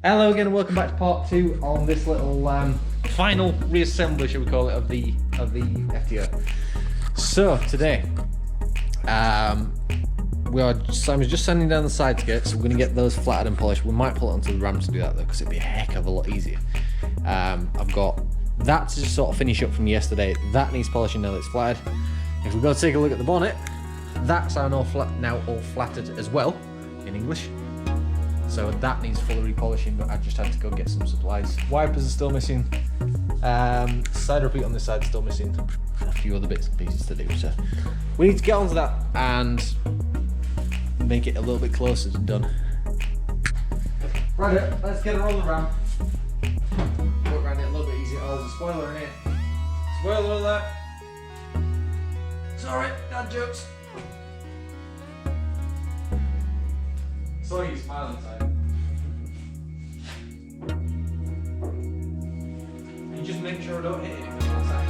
Hello again and welcome back to part 2 on this little final reassembly, shall we call it, of the FTO. So today, Simon's just sanding down the side skirts, so we're going to get those flattened and polished. We might pull it onto the ram to do that though, because it'd be a heck of a lot easier. I've got that to just sort of finish up from yesterday. That needs polishing now that it's flattered. If we go take a look at the bonnet, that's now all flattered as well, in English. So that needs fully repolishing, but I just had to go get some supplies. Wipers are still missing. Side repeat on this side is still missing. A few other bits and pieces to do. So we need to get onto that and make it a little bit closer to done. Right, let's get her on the ram. Work around it a little bit easier. Oh, there's a spoiler in here. Spoiler alert. Sorry, dad jokes. Saw you smiling inside. You just make sure I don't hit anything on that side.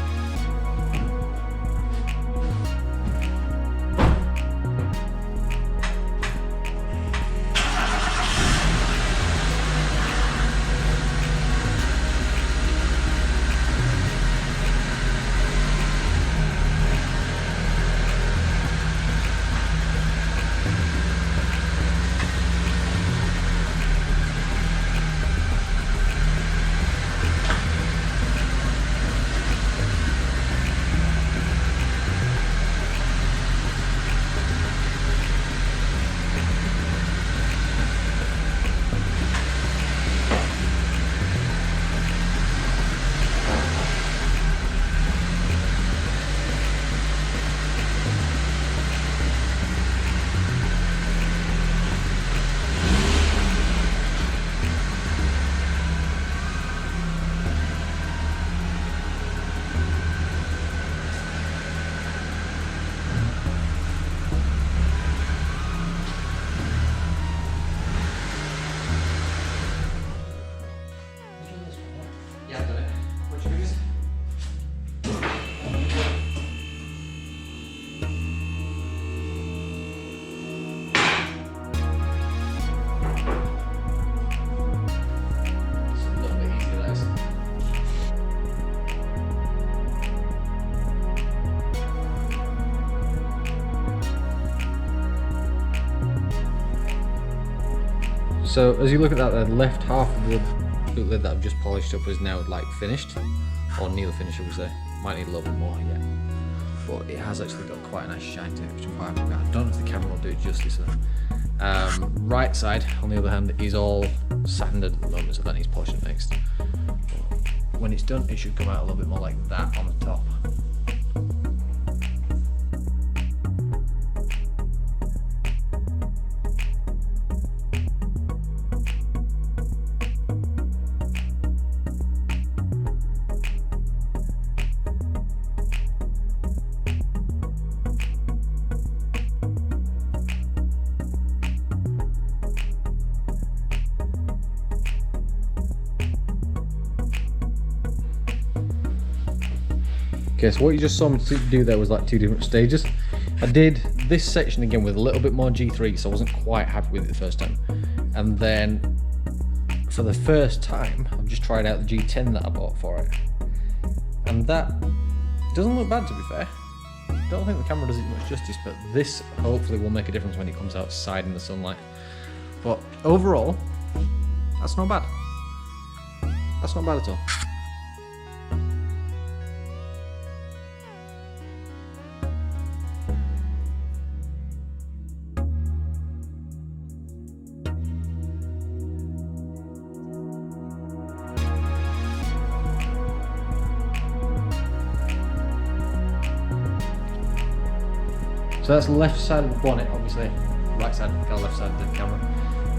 Yeah, I've done it. What you use? It's a little bit easier, that is. So as you look at that, the left half of the bootleg that I've just polished up is now like finished, or nearly finished I would say. Might need a little bit more yet, but it has actually got quite a nice shine to it, which I'm quite happy about. I don't know if the camera will do it justice though. Right side, on the other hand, is all sanded at the moment, so that needs polishing next. But when it's done, it should come out a little bit more like that on the top. Okay, so what you just saw me do there was like 2 different stages. I did this section again with a little bit more G3, so I wasn't quite happy with it the first time. And then for the first time, I've just tried out the G10 that I bought for it. And that doesn't look bad, to be fair. I don't think the camera does it much justice, but this hopefully will make a difference when it comes outside in the sunlight. But overall, that's not bad. That's not bad at all. So that's the left side of the bonnet, obviously. Right side, kind of left side of the camera.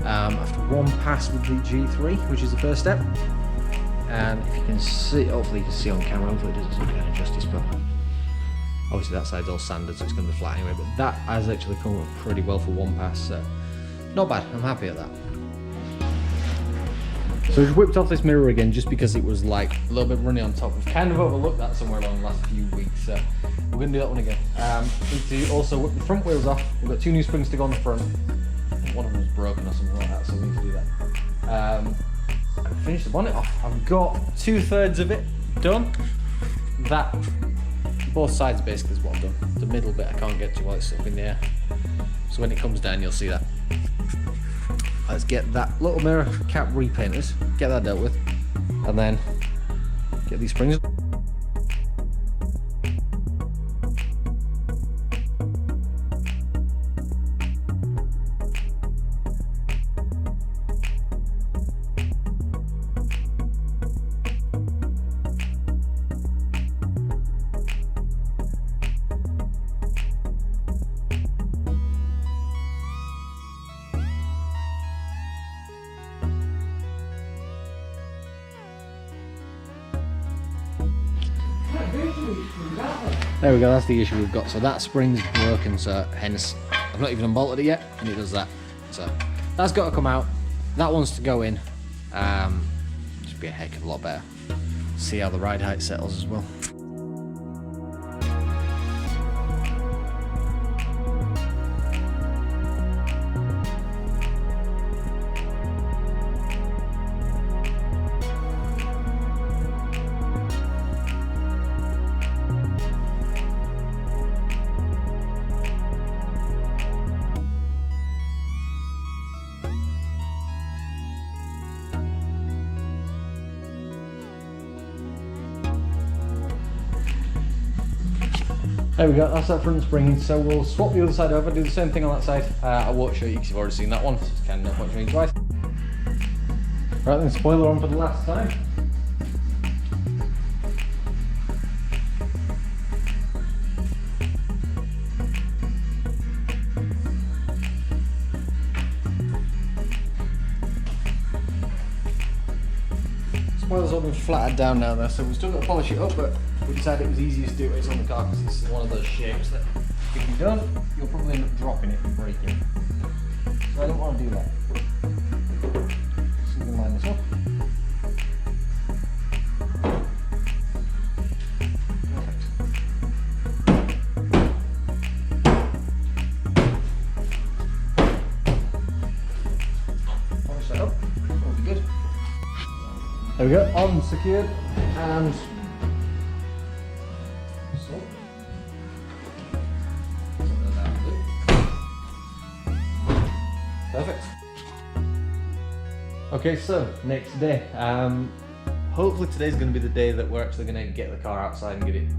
After one pass with the G3, which is the first step. And if you can see, hopefully you can see on camera, hopefully it doesn't do any justice, but obviously that side's all sanded, so it's going to be flat anyway. But that has actually come up pretty well for one pass, so not bad. I'm happy at that. So we've whipped off this mirror again just because it was like a little bit runny on top. We've kind of overlooked that somewhere along the last few weeks, so we're going to do that one again. Need to also whip the front wheels off. We've got 2 new springs to go on the front. I think one of them was broken or something like that, so we need to do that. finish the bonnet off. I've got 2/3 of it done. That, both sides basically is what I've done. The middle bit I can't get to while it's up in the air. So when it comes down, you'll see that. Let's get that little mirror cap repainted, get that dealt with, and then get these springs. There we go, that's the issue we've got. So that spring's broken, so hence I've not even unbolted it yet, and it does that. So that's got to come out. That one's to go in. Should be a heck of a lot better. See how the ride height settles as well. There we go, that's that front spring. So we'll swap the other side over, do the same thing on that side. I won't show you because you've already seen that one, so it's kind of no point showing you twice. Right then, spoiler on for the last time. Spoiler's all been flattened down now though, so we've still got to polish it up, but we decided it was easiest to do it on the car because it's one of those shapes that if you don't, you'll probably end up dropping it and breaking it. So I don't want to do that. So you can line this up. Perfect. Polish that up, that'll be good. There we go, on, secured, and perfect. Okay, so next day. Hopefully today's going to be the day that we're actually going to get the car outside and get it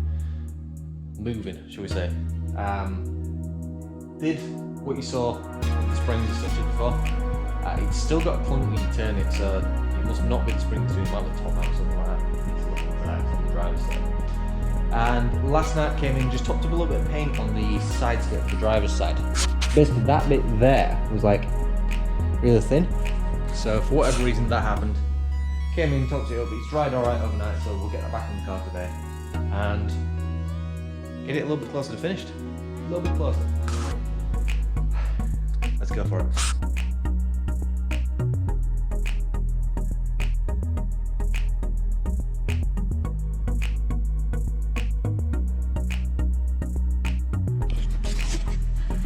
moving, shall we say. Did what you saw with the springs and such before. It's still got a clunk when you turn it, so it must not be the springs between like the top mount or something like that. You need to look into that on the driver's side. And last night came in, just topped up a little bit of paint on the side skirt for the driver's side. Basically that bit there was like really thin, so for whatever reason that happened. Came in, topped it up, it's dried alright overnight, so we'll get that back in the car today and get it a little bit closer to finished. A little bit closer. Let's go for it.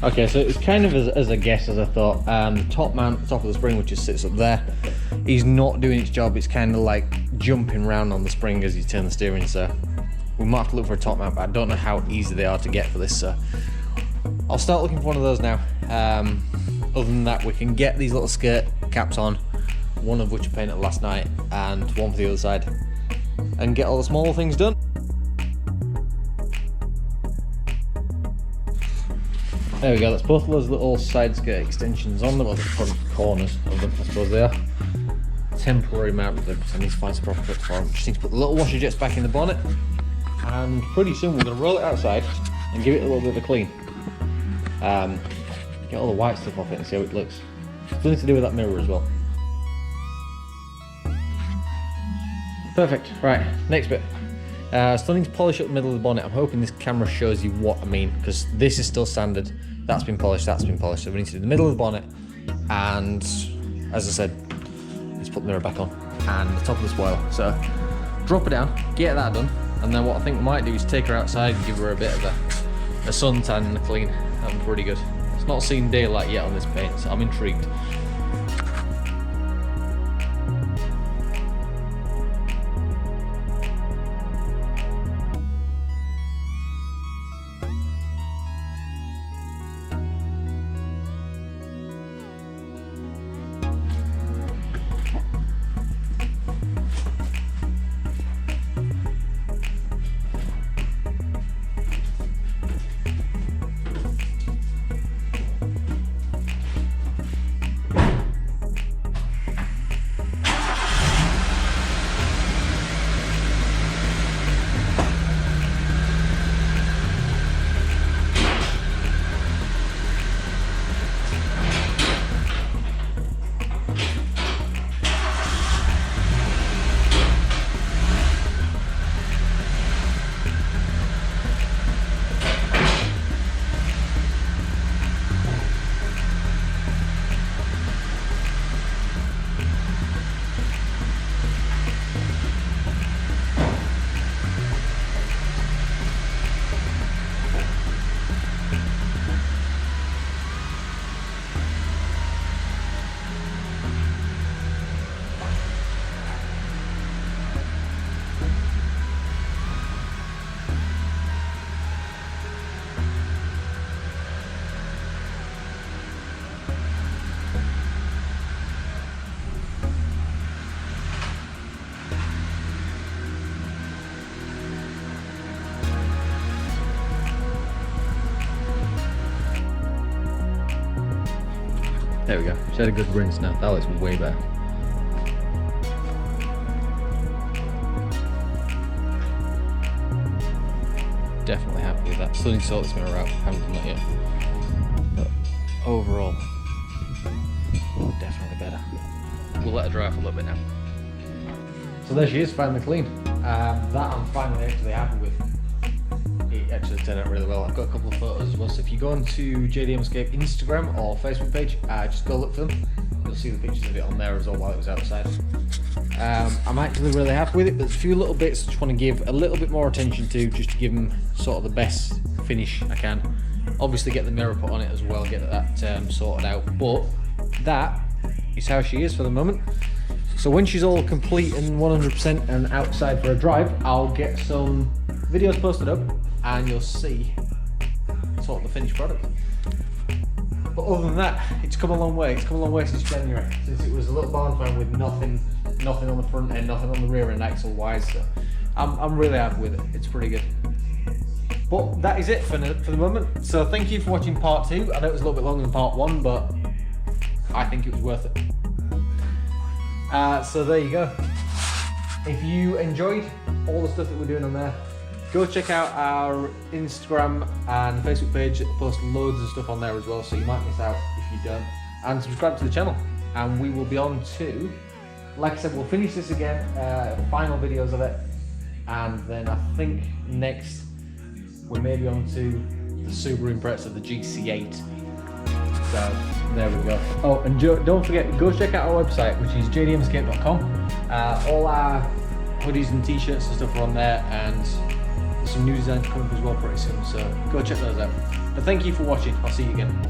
Okay, so it's kind of as a guess as I thought. The top mount, top of the spring, which just sits up there, is not doing its job. It's kind of like jumping around on the spring as you turn the steering, so we might have to look for a top mount, but I don't know how easy they are to get for this, so I'll start looking for one of those now. Other than that, we can get these little skirt caps on, one of which I painted last night, and one for the other side, and get all the smaller things done. There we go, that's both of those little side skirt extensions on them, or the front corners of them, I suppose they are. Temporary mount with them, so I need to find some proper fits for them. Just need to put the little washer jets back in the bonnet, and pretty soon we're going to roll it outside and give it a little bit of a clean. Get all the white stuff off it and see how it looks. Something to do with that mirror as well. Perfect, right, next bit. Still need to polish up the middle of the bonnet. I'm hoping this camera shows you what I mean, because this is still standard. That's been polished, so we need to do the middle of the bonnet, and as I said, let's put the mirror back on, and the top of the spoiler. So, drop her down, get that done, and then what I think we might do is take her outside and give her a bit of a suntan and a clean. That'd be pretty good. It's not seen daylight yet on this paint, so I'm intrigued. go. She had a good rinse now. That looks way better. Definitely happy with that. Still need to sort this mirror out. Haven't done that yet. But overall, definitely better. We'll let her dry off a little bit now. So there she is, finally clean. That I'm finally actually happy with. It actually turned out really well. I've got a couple of photos as well. So if you go onto JDM Escape Instagram or Facebook page, just go look for them. You'll see the pictures of it on there as well while it was outside. I'm actually really happy with it, but there's a few little bits I just want to give a little bit more attention to, just to give them sort of the best finish I can. Obviously get the mirror put on it as well, get that sorted out, but that is how she is for the moment. So when she's all complete and 100% and outside for a drive, I'll get some videos posted up and you'll see sort of the finished product. But other than that, it's come a long way. It's come a long way since January, since it was a little barn fan with nothing on the front end, nothing on the rear end axle wise. So I'm really happy with it. It's pretty good. But that is it for the moment. So thank you for watching part 2. I know it was a little bit longer than part 1, but I think it was worth it. So there you go. If you enjoyed all the stuff that we're doing on there, go check out our Instagram and Facebook page. It posts loads of stuff on there as well, so you might miss out if you don't. And subscribe to the channel, and we will be on to, like I said, we'll finish this again, final videos of it, and then I think next we're maybe on to the Subaru Impreza, the GC8. So there we go. Oh, and don't forget, go check out our website, which is jdmescape.com. All our hoodies and t-shirts and stuff are on there, and there's some new designs coming up as well pretty soon, so go check those out. But thank you for watching. I'll see you again.